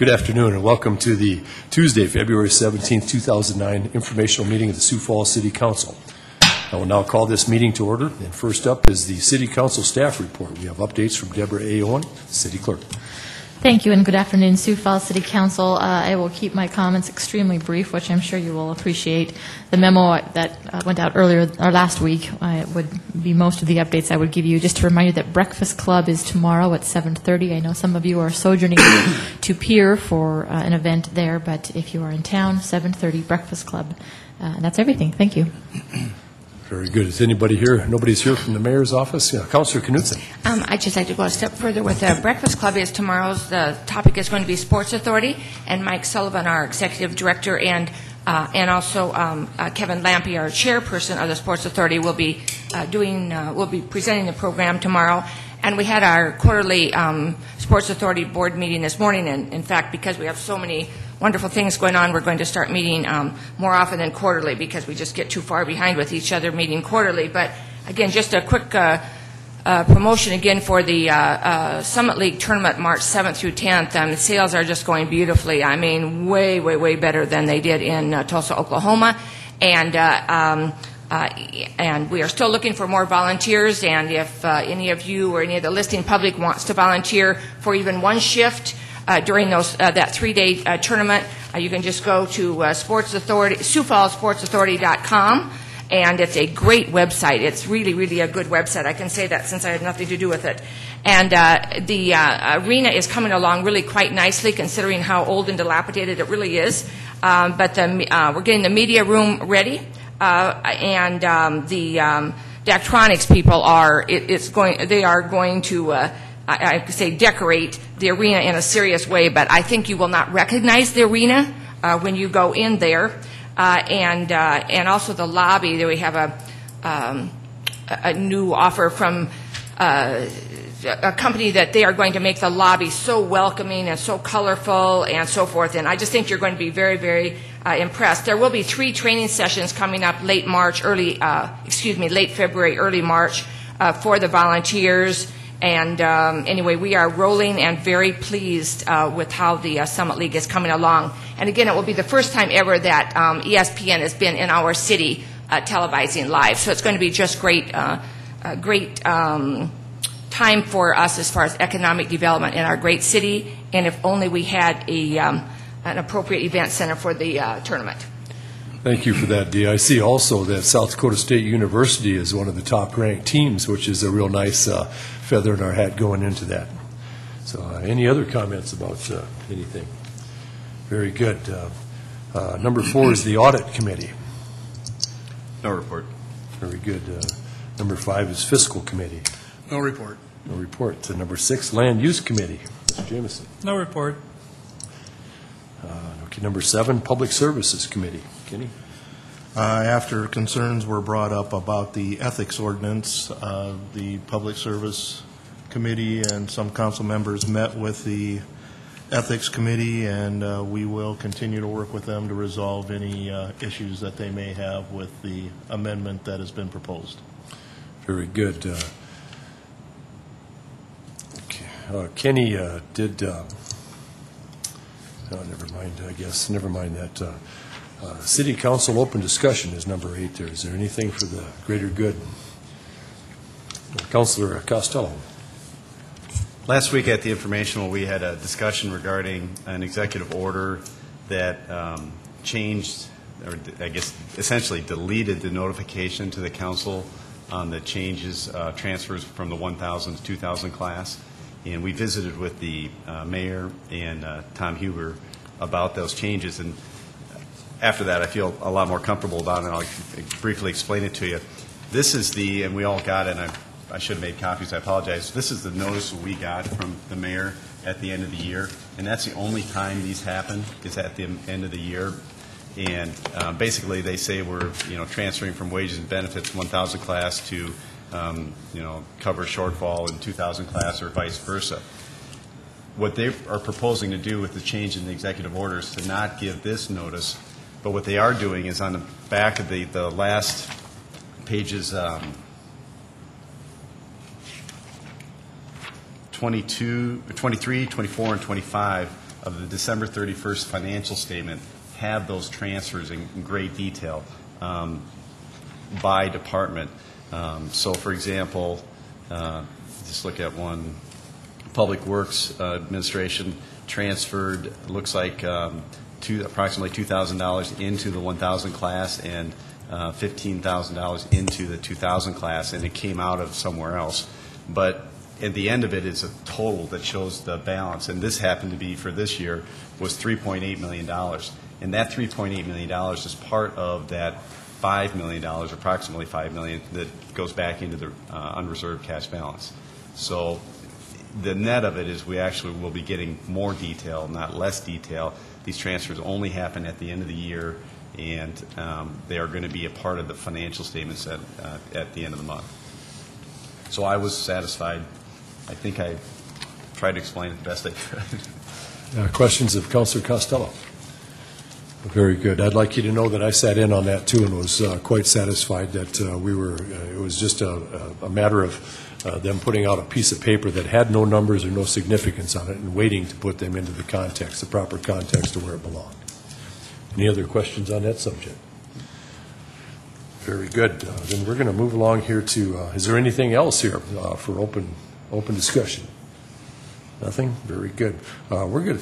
Good afternoon and welcome to the Tuesday, February 17th, 2009 informational meeting of the Sioux Falls City Council. I will now call this meeting to order. And first up is the City Council staff report. We have updates from Deborah A. Owen, City Clerk. Thank you and good afternoon, Sioux Falls City Council. I will keep my comments extremely brief, which I'm sure you will appreciate. The memo that went out earlier or last week would be most of the updates I would give you. Just to remind you that Breakfast Club is tomorrow at 7:30. I know some of you are sojourning to Pier for an event there, but if you are in town, 7:30 Breakfast Club. That's everything. Thank you. Very good. Is anybody here? Nobody's here from the mayor's office? Yeah, Councilor Knudsen. I'd just like to go a step further with the Breakfast Club. The topic is going to be Sports Authority, and Mike Sullivan, our executive director, and also Kevin Lampe, our chairperson of the Sports Authority, will be presenting the program tomorrow. And we had our quarterly Sports Authority board meeting this morning, and in fact, because we have so many wonderful things going on, we're going to start meeting more often than quarterly because we just get too far behind with each other meeting quarterly. But again, just a quick promotion again for the Summit League tournament March 7th through 10th. The sales are just going beautifully. I mean, way, way, way better than they did in Tulsa, Oklahoma. And we are still looking for more volunteers, and if any of you or any of the listing public wants to volunteer for even one shift during that three-day tournament, you can just go to Sports Authority, SiouxFallsSportsAuthority.com, and it's a great website. It's really, really a good website. I can say that since I had nothing to do with it. And the arena is coming along really quite nicely, considering how old and dilapidated it really is. But we're getting the media room ready. And the Daktronics people are going to I could say decorate the arena in a serious way, but I think you will not recognize the arena when you go in there. And also the lobby, there we have a new offer from a company that they are going to make the lobby so welcoming and so colorful and so forth. And I just think you're going to be very, very impressed. There will be 3 training sessions coming up late February, early March for the volunteers. And anyway, we are rolling and very pleased with how the Summit League is coming along. And again, it will be the first time ever that ESPN has been in our city televising live. So it's going to be just great time for us as far as economic development in our great city. And if only we had an appropriate event center for the tournament. Thank you for that, Dee. I see also that South Dakota State University is one of the top-ranked teams, which is a real nice feather in our hat going into that. So any other comments about anything? Very good. Number 4 is the Audit Committee. No report. Very good. Number 5 is Fiscal Committee. No report. No report. Number 6, Land Use Committee. Mr. Jameson. No report. Okay, number 7, Public Services Committee. Kenny? After concerns were brought up about the ethics ordinance, the Public Service Committee and some council members met with the Ethics Committee, and we will continue to work with them to resolve any issues that they may have with the amendment that has been proposed. Very good. Kenny did, never mind, I guess, never mind that. City Council open discussion is number 8 there. Is there anything for the greater good? Councilor Costello. Last week at the Informational, we had a discussion regarding an executive order that changed, or I guess essentially deleted the notification to the council on the changes, transfers from the 1,000 to 2,000 class. And we visited with the mayor and Tom Huber about those changes. And after that, I feel a lot more comfortable about it, and I'll briefly explain it to you. This is and we all got it, and I should have made copies, I apologize. This is the notice we got from the mayor at the end of the year, and that's the only time these happen is at the end of the year. And basically they say we're transferring from wages and benefits 1,000 class to cover shortfall in 2,000 class or vice versa. What they are proposing to do with the change in the executive order is to not give this notice, but what they are doing is on the back of the last pages 22, 23, 24, and 25, of the December 31st financial statement have those transfers in great detail by department. So, for example, just look at one. Public Works Administration transferred, looks like approximately $2,000 into the 1,000 class and $15,000 into the 2,000 class, and it came out of somewhere else. But at the end of it is a total that shows the balance, and this happened to be for this year was $3.8 million. And that $3.8 million is part of that $5 million, approximately $5 million, that goes back into the unreserved cash balance. So the net of it is we actually will be getting more detail, not less detail. These transfers only happen at the end of the year, and they are going to be a part of the financial statements at the end of the month. So I was satisfied. I think I tried to explain it the best I could. Questions of Councilor Costello? Very good. I'd like you to know that I sat in on that too and was quite satisfied that it was just a matter of them putting out a piece of paper that had no numbers or no significance on it and waiting to put them into the context, the proper context of where it belonged. Any other questions on that subject? Very good. Then we're going to move along here to, is there anything else here for open discussion? Nothing? Very good.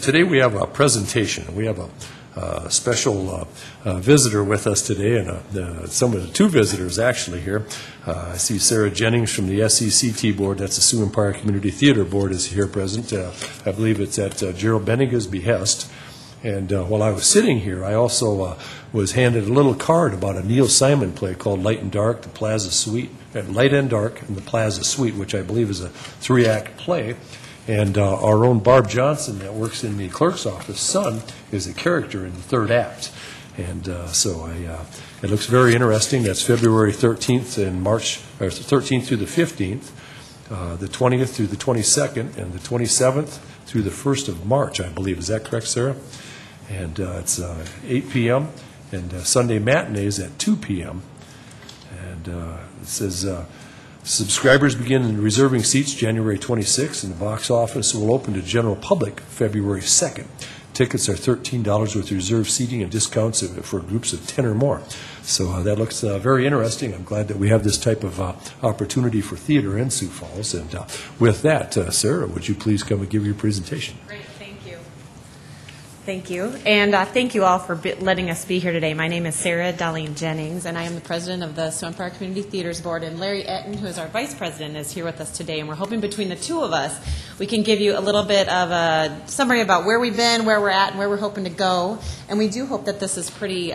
Today we have a presentation. We have a special visitor with us today, and some of the two visitors actually here. I see Sarah Jennings from the SECT board. That's the Sioux Empire Community Theater Board is here present. I believe it's at Gerald Benninga's behest. And while I was sitting here, I also was handed a little card about a Neil Simon play called Light and Dark, the Plaza Suite, Light and Dark and the Plaza Suite, which I believe is a 3-act play. And our own Barb Johnson, that works in the clerk's office, son, is a character in the 3rd act. And it looks very interesting. That's February 13th and March, or 13th through the 15th, the 20th through the 22nd, and the 27th through the 1st of March, I believe. Is that correct, Sarah? And it's 8 p.m. and Sunday matinees at 2 p.m. And it says subscribers begin reserving seats January 26th, and the box office will open to general public February 2nd. Tickets are $13 with reserved seating and discounts for groups of 10 or more. So that looks very interesting. I'm glad that we have this type of opportunity for theater in Sioux Falls. And with that, Sarah, would you please come and give your presentation? Great, thank you. Thank you. And thank you all for letting us be here today. My name is Sarah Darlene Jennings, and I am the president of the Sioux Empire Community Theaters Board. And Larry Etten, who is our vice president, is here with us today. And we're hoping between the two of us, we can give you a little bit of a summary about where we've been, where we're at, and where we're hoping to go. And we do hope that this is pretty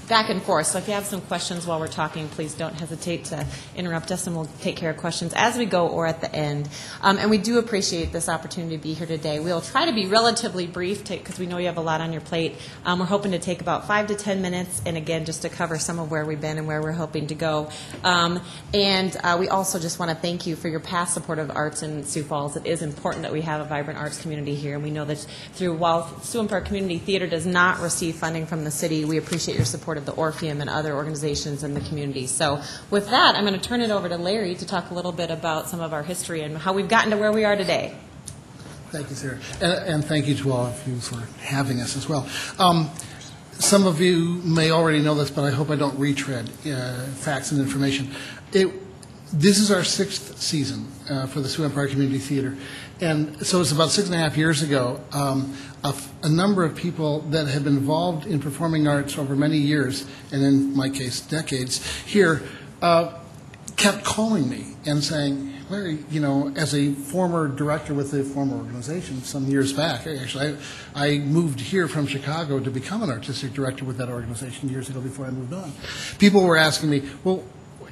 back and forth. So if you have some questions while we're talking, please don't hesitate to interrupt us, and we'll take care of questions as we go or at the end. And we do appreciate this opportunity to be here today. We'll try to be relatively brief because we know you have a lot on your plate. We're hoping to take about 5 to 10 minutes, and again, just to cover some of where we've been and where we're hoping to go. And we also just want to thank you for your past support of arts in Sioux Falls. It is important that we have a vibrant arts community here, and we know that while Sioux Empire Community Theater does not receive funding from the city, we appreciate your support of the Orpheum and other organizations in the community. So with that, I'm going to turn it over to Larry to talk a little bit about some of our history and how we've gotten to where we are today. Thank you, Sarah. And thank you to all of you for having us as well. Some of you may already know this, but I hope I don't retread facts and information. This is our 6th season for the Sioux Empire Community Theater. And so it's about 6.5 years ago, a number of people that have been involved in performing arts over many years, and in my case, decades, here, kept calling me and saying, Larry, as a former director with a former organization some years back, actually, I moved here from Chicago to become an artistic director with that organization years ago before I moved on. People were asking me, well,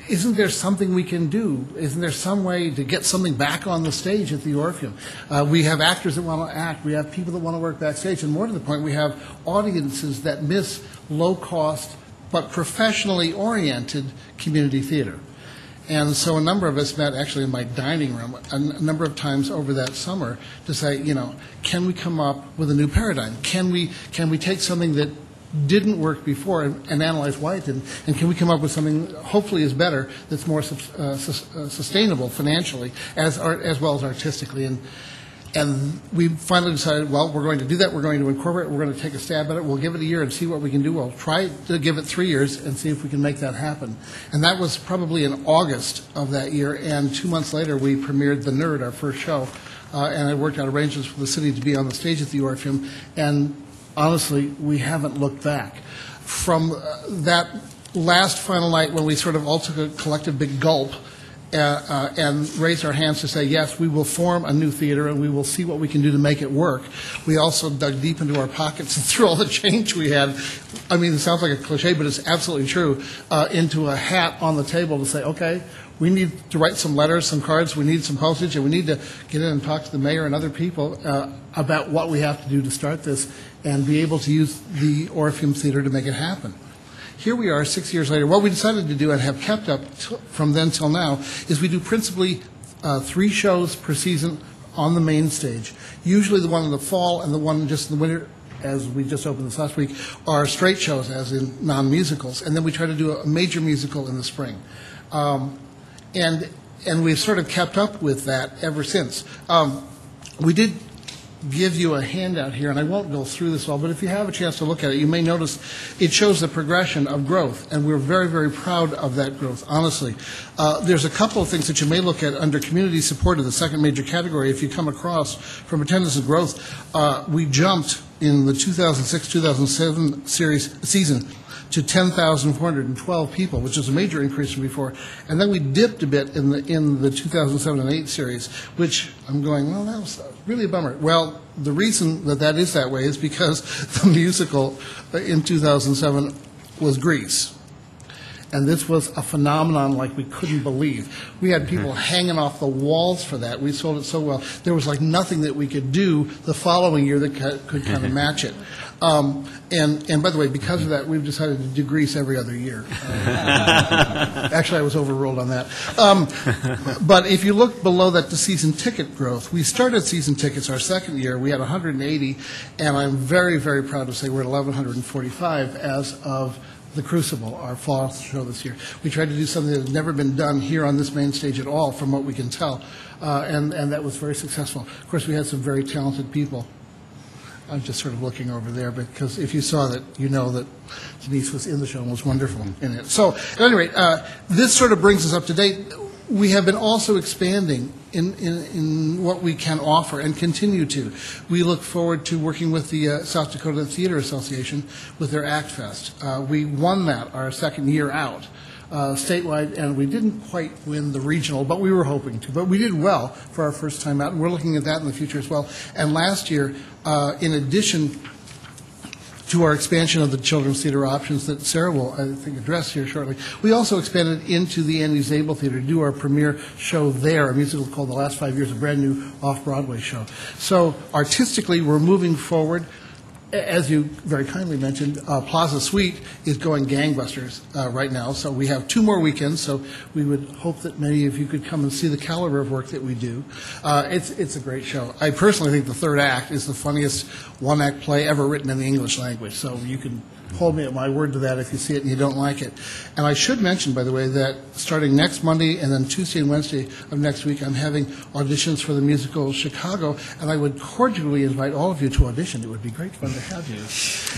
isn't there something we can do? Isn't there some way to get something back on the stage at the Orpheum? We have actors that want to act. We have people that want to work backstage. And more to the point, we have audiences that miss low-cost but professionally oriented community theater. And so a number of us met actually in my dining room a number of times over that summer to say, can we come up with a new paradigm? Can we take something that didn't work before and analyze why it didn't, and can we come up with something hopefully is better, that's more sustainable financially as well as artistically. And we finally decided, well, we're going to do that. We're going to incorporate it. We're going to take a stab at it. We'll give it a year and see what we can do. We'll try to give it 3 years and see if we can make that happen. And that was probably in August of that year. And 2 months later, we premiered The Nerd, our first show. And I worked out arrangements for the city to be on the stage at the Orpheum. And honestly, we haven't looked back. From that last final night when we sort of all took a collective big gulp and raised our hands to say, yes, we will form a new theater and we will see what we can do to make it work. We also dug deep into our pockets and threw all the change we had, I mean, it sounds like a cliche, but it's absolutely true, into a hat on the table to say, okay, we need to write some letters, some cards, we need some postage, and we need to get in and talk to the mayor and other people about what we have to do to start this and be able to use the Orpheum Theater to make it happen. Here we are 6 years later. What we decided to do and have kept up from then till now is we do principally 3 shows per season on the main stage. Usually the one in the fall and the one just in the winter, as we just opened this last week, are straight shows, as in non-musicals. And then we try to do a major musical in the spring. And we've sort of kept up with that ever since. We did give you a handout here, and I won't go through this all, but if you have a chance to look at it, you may notice it shows the progression of growth, and we're very, very proud of that growth, honestly. There's a couple of things that you may look at under community support of the second major category. If you come across from attendance and growth, we jumped in the 2006-2007 season to 10,412 people, which is a major increase from before. And then we dipped a bit in the 2007 and 8 series, which I'm going, well, that was really a bummer. Well, the reason that is that way is because the musical in 2007 was Grease. And this was a phenomenon like we couldn't believe. We had people hanging off the walls for that. We sold it so well. There was like nothing that we could do the following year that could kind of match it. And by the way, because of that, we've decided to do Grease every other year. Actually, I was overruled on that. But if you look below that to season ticket growth, we started season tickets our second year. We had 180, and I'm very, very proud to say we're at 1,145 as of The Crucible, our fall show this year. We tried to do something that had never been done here on this main stage at all, from what we can tell, and that was very successful. Of course, we had some very talented people. I'm just sort of looking over there, because if you saw that, you know that Denise was in the show and was wonderful in it. So, at any rate, this sort of brings us up to date. We have been also expanding in what we can offer and continue to. We look forward to working with the South Dakota Theater Association with their Act Fest. We won that our second year out statewide, and we didn't quite win the regional, but we were hoping to. But we did well for our first time out, and we're looking at that in the future as well. And last year, in addition to our expansion of the children's theater options that Sarah will, I think, address here shortly, we also expanded into the Andy Zabel Theater to do our premiere show there, a musical called The Last 5 Years, a brand new off-Broadway show. So artistically, we're moving forward. As you very kindly mentioned, Plaza Suite is going gangbusters right now, so we have 2 more weekends, so we would hope that many of you could come and see the caliber of work that we do. It's a great show. I personally think the third act is the funniest one-act play ever written in the English language, so you can hold me at my word to that if you see it and you don't like it. And I should mention, by the way, that starting next Monday and then Tuesday and Wednesday of next week, I'm having auditions for the musical Chicago, and I would cordially invite all of you to audition. It would be great fun to have you.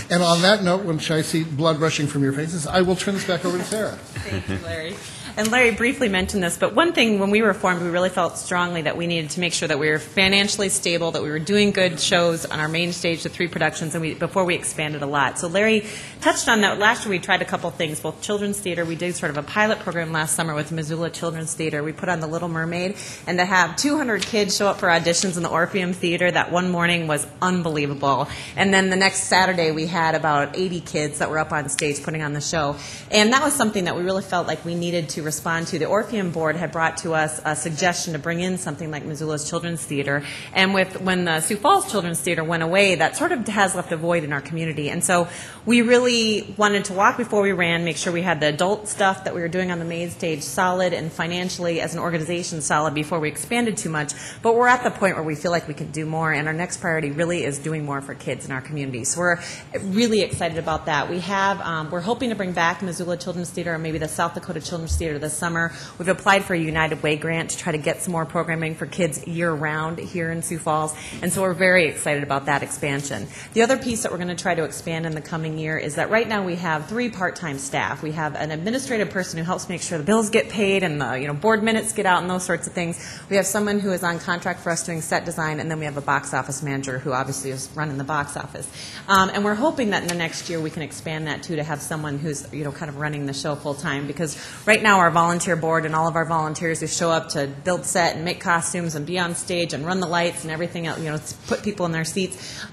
And on that note, when I see blood rushing from your faces, I will turn this back over to Sarah. Thank you, Larry. And Larry briefly mentioned this, but one thing when we were formed, we really felt strongly that we needed to make sure that we were financially stable, that we were doing good shows on our main stage, the 3 productions, and before we expanded a lot. So Larry touched on that. Last year we tried a couple things, both children's theater. We did sort of a pilot program last summer with Missoula Children's Theater. We put on The Little Mermaid, and to have 200 kids show up for auditions in the Orpheum Theater that one morning was unbelievable. And then the next Saturday we had about 80 kids that were up on stage putting on the show. And that was something that we really felt like we needed to respond to. The Orpheum Board had brought to us a suggestion to bring in something like Missoula's Children's Theater, and when the Sioux Falls Children's Theater went away, that sort of has left a void in our community. And so we really wanted to walk before we ran, make sure we had the adult stuff that we were doing on the main stage solid and financially as an organization solid before we expanded too much. But we're at the point where we feel like we can do more, and our next priority really is doing more for kids in our community. So we're really excited about that. We're hoping to bring back Missoula Children's Theater or maybe the South Dakota Children's Theater theater this summer. We've applied for a United Way grant to try to get some more programming for kids year-round here in Sioux Falls, and so we're very excited about that expansion. The other piece that we're going to try to expand in the coming year is that right now we have 3 part-time staff. We have an administrative person who helps make sure the bills get paid and the board minutes get out and those sorts of things. We have someone who is on contract for us doing set design, and then we have a box office manager who obviously is running the box office. And we're hoping that in the next year we can expand that too, to have someone who's kind of running the show full time, because right now our volunteer board and all of our volunteers who show up to build set and make costumes and be on stage and run the lights and everything else, put people in their seats.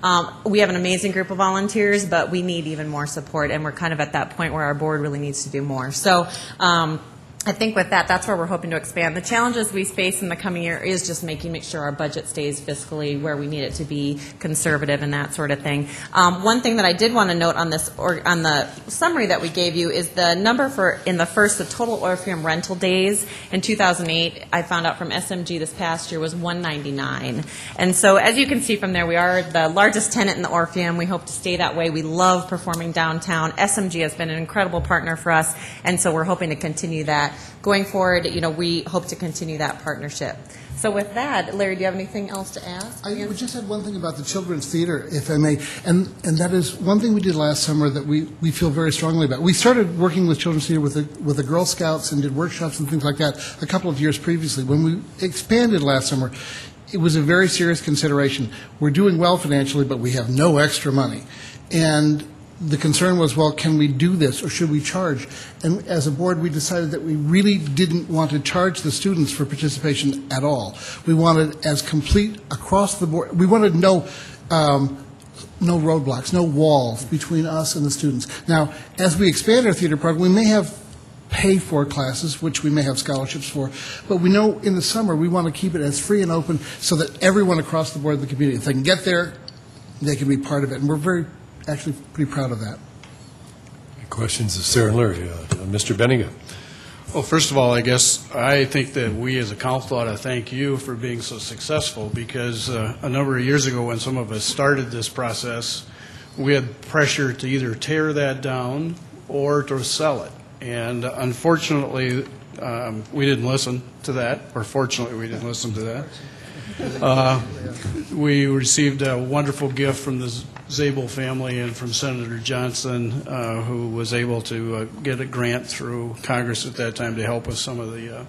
We have an amazing group of volunteers, but we need even more support, and we're kind of at that point where our board really needs to do more. So I think with that, that's where we're hoping to expand. The challenges we face in the coming year is just make sure our budget stays fiscally where we need it to be, conservative and that sort of thing. One thing that I did want to note on this, on the summary that we gave you, is the number for the total Orpheum rental days in 2008. I found out from SMG this past year was 199. And so as you can see from there, we are the largest tenant in the Orpheum. We hope to stay that way. We love performing downtown. SMG has been an incredible partner for us, and so we're hoping to continue that. Going forward, we hope to continue that partnership. So with that, Larry, do you have anything else to ask? I would just add one thing about the Children's Theater, if I may, and that is one thing we did last summer that we feel very strongly about. We started working with Children's Theater with the Girl Scouts and did workshops and things like that a couple of years previously. When we expanded last summer, it was a very serious consideration. We're doing well financially, but we have no extra money. And the concern was, well, can we do this or should we charge? And as a board, we decided that we really didn't want to charge the students for participation at all. We wanted as complete across the board. We wanted no roadblocks, no walls between us and the students. Now, as we expand our theater program, we may have pay-for classes, which we may have scholarships for, but we know in the summer we want to keep it as free and open so that everyone across the board of the community, if they can get there, they can be part of it. And we're actually pretty proud of that. Questions of Sarah and Larry. Mr. Benninga. Well, first of all, I guess I think that we as a council ought to thank you for being so successful, because a number of years ago when some of us started this process, we had pressure to either tear that down or to sell it. And unfortunately, we didn't listen to that, or fortunately we didn't listen to that. We received a wonderful gift from the Zabel family and from Senator Johnson, who was able to get a grant through Congress at that time to help with some of the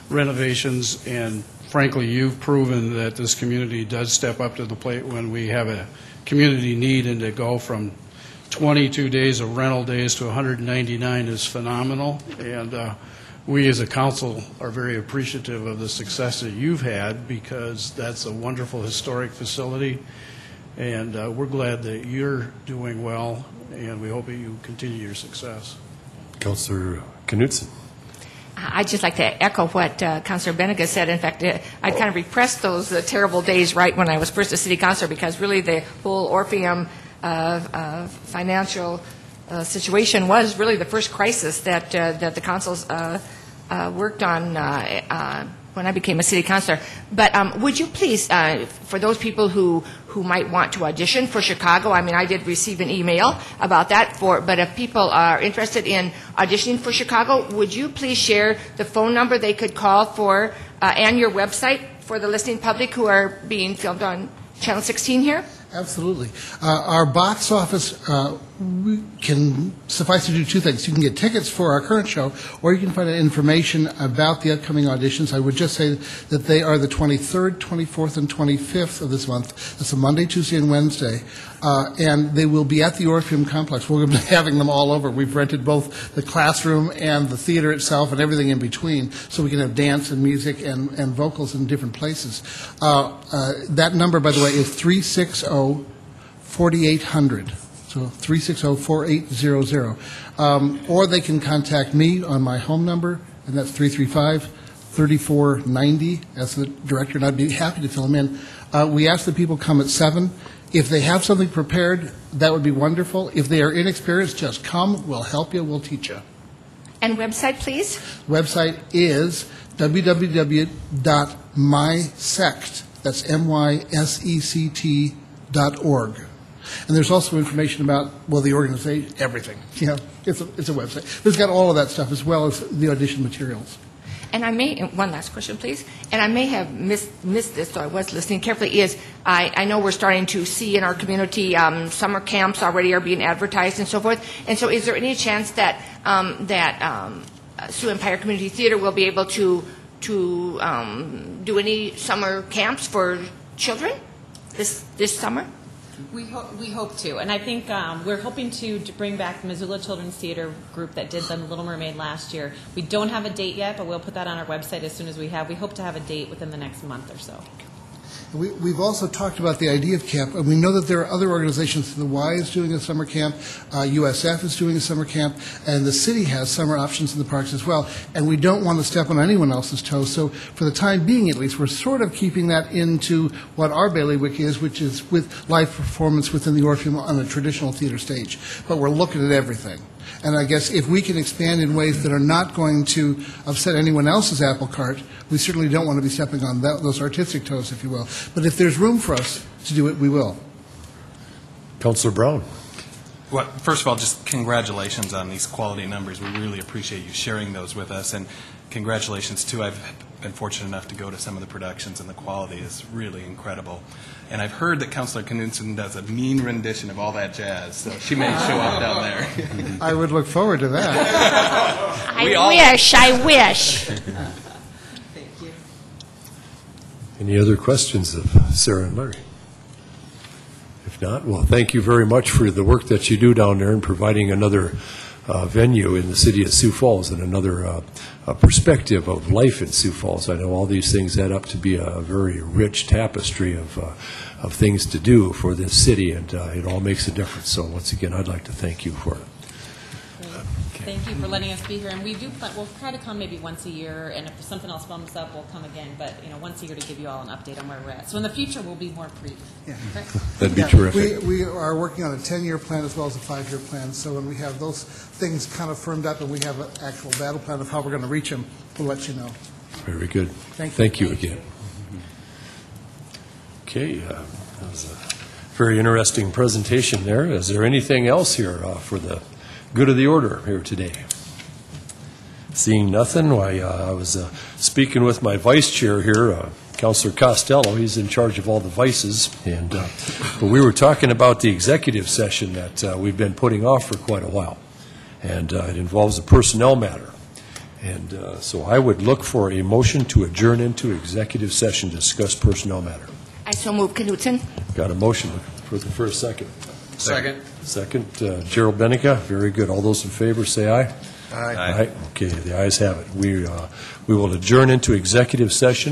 renovations. And frankly, you've proven that this community does step up to the plate when we have a community need, and to go from 22 days of rental days to 199 is phenomenal. And we as a council are very appreciative of the success that you've had, because that's a wonderful historic facility. And we're glad that you're doing well, and we hope that you continue your success. Councillor Knudsen. I'd just like to echo what Councillor Benninga said. In fact, I kind of repressed those terrible days right when I was first a city councilor, because really the whole Orpheum financial situation was really the first crisis that the councils worked on when I became a city councilor. But would you please, for those people who might want to audition for Chicago, I mean, I did receive an email about that, but if people are interested in auditioning for Chicago, would you please share the phone number they could call for and your website for the listening public who are being filmed on Channel 16 here? Absolutely. Our box office we can suffice to do two things. You can get tickets for our current show, or you can find out information about the upcoming auditions. I would just say that they are the 23rd, 24th, and 25th of this month. That's a Monday, Tuesday, and Wednesday. And they will be at the Orpheum Complex. We're going to be having them all over. We've rented both the classroom and the theater itself and everything in between, so we can have dance and music and vocals in different places. That number, by the way, is 360-4800. So 360-4800. Or they can contact me on my home number, and that's 335-3490 as the director, and I'd be happy to fill them in. We ask that people come at 7. If they have something prepared, that would be wonderful. If they are inexperienced, just come. We'll help you. We'll teach you. And website, please? Website is www.mysect, that's mysect.org. And there's also information about, well, the organization, everything. You know, it's a website. It's got all of that stuff as well as the audition materials. And I may, one last question, please, and I may have missed this, so I was listening carefully, is I know we're starting to see in our community summer camps already are being advertised and so forth, and so is there any chance that Sioux Empire Community Theater will be able to do any summer camps for children this summer? We hope to, and I think we're hoping to bring back the Missoula Children's Theater group that did the Little Mermaid last year. We don't have a date yet, but we'll put that on our website as soon as we have. We hope to have a date within the next month or so. We've also talked about the idea of camp, and we know that there are other organizations. The Y is doing a summer camp, USF is doing a summer camp, and the city has summer options in the parks as well. And we don't want to step on anyone else's toes. So for the time being, at least, we're sort of keeping that into what our bailiwick is, which is with live performance within the Orpheum on a traditional theater stage. But we're looking at everything. And I guess if we can expand in ways that are not going to upset anyone else's apple cart, we certainly don't want to be stepping on those artistic toes, if you will. But if there's room for us to do it, we will. Councilor Brown. Well, first of all, just congratulations on these quality numbers. We really appreciate you sharing those with us. And congratulations, too. I've been fortunate enough to go to some of the productions, and the quality is really incredible. And I've heard that Councilor Knudsen does a mean rendition of All That Jazz, so she may show up down there. I would look forward to that. I wish. Thank you. Any other questions of Sarah and Larry? If not, well, thank you very much for the work that you do down there in providing another venue in the city of Sioux Falls and another perspective of life in Sioux Falls. I know all these things add up to be a very rich tapestry of things to do for this city, and it all makes a difference. So once again, I'd like to thank you for it. Thank you for letting us be here, and we'll try to come maybe once a year, and if something else bumps up, we'll come again, but once a year to give you all an update on where we're at. So in the future, we'll be more brief. Yeah. Okay? That'd be terrific. We are working on a 10-year plan as well as a 5-year plan, so when we have those things kind of firmed up and we have an actual battle plan of how we're going to reach them, we'll let you know. Very good. Thank you again. Okay, that was a very interesting presentation there. Is there anything else here for the good of the order here today? Seeing nothing, why, I was speaking with my vice chair here, Councilor Costello. He's in charge of all the vices, and but we were talking about the executive session that we've been putting off for quite a while, and it involves a personnel matter. And so I would look for a motion to adjourn into executive session to discuss personnel matter. I so move, Knudsen. Got a motion for the first second. Second. Second, Gerald Benica. Very good. All those in favor say aye. Aye. Aye. Okay, the ayes have it. We will adjourn into executive session.